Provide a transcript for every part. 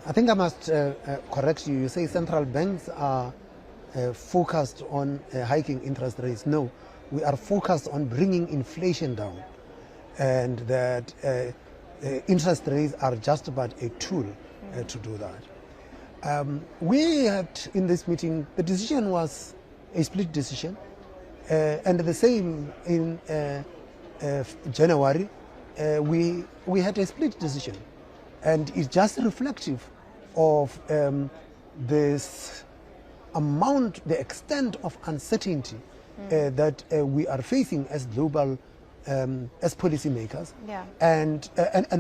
I think I must correct you. You say central banks are focused on hiking interest rates. No, we are focused on bringing inflation down, and that interest rates are just about a tool to do that. We had in this meeting, the decision was a split decision, and the same in January, we had a split decision, and it's just reflective of this amount, the extent of uncertainty that we are facing as global, as policymakers. Yeah. And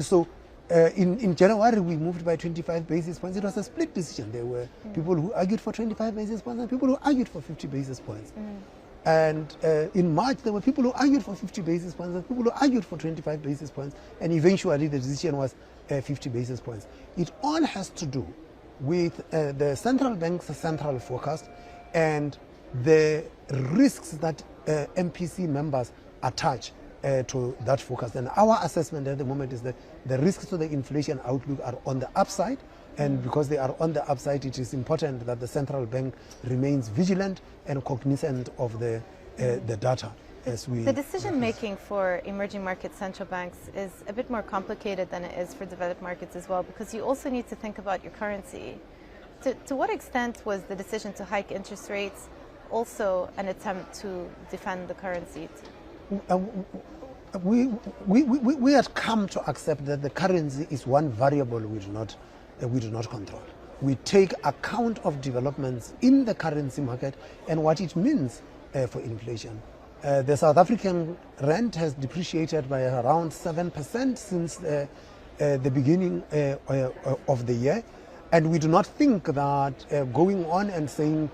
so in January we moved by 25 basis points. It was a split decision. There were people who argued for 25 basis points and people who argued for 50 basis points. And in March there were people who argued for 50 basis points and people who argued for 25 basis points, and eventually the decision was 50 basis points. It all has to do with the central bank's central forecast and the risks that MPC members attach to that forecast. And our assessment at the moment is that the risks to the inflation outlook are on the upside, and because they are on the upside, it is important that the central bank remains vigilant and cognizant of the data. The decision-making for emerging market central banks is a bit more complicated than it is for developed markets as well, because you also need to think about your currency. To what extent was the decision to hike interest rates also an attempt to defend the currency? We had come to accept that the currency is one variable we do not control. We take account of developments in the currency market and what it means for inflation. The South African rand has depreciated by around 7% since the beginning of the year, and we do not think that going on and think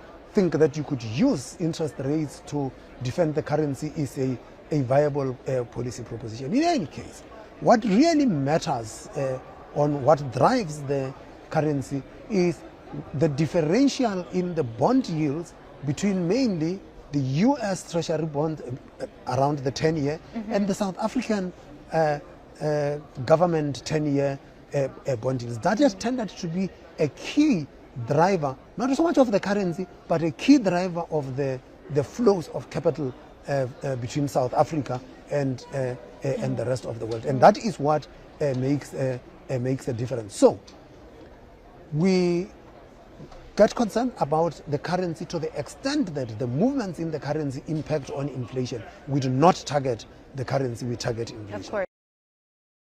that you could use interest rates to defend the currency is a viable policy proposition. In any case, what really matters on what drives the currency is the differential in the bond yields between mainly the US Treasury bond around the 10-year and the South African government 10-year bond yields. That has tended to be a key driver, not so much of the currency, but a key driver of the flows of capital between South Africa and the rest of the world. And that is what makes a difference. So we get concerned about the currency to the extent that the movements in the currency impact on inflation. We do not target the currency, we target inflation. Of course.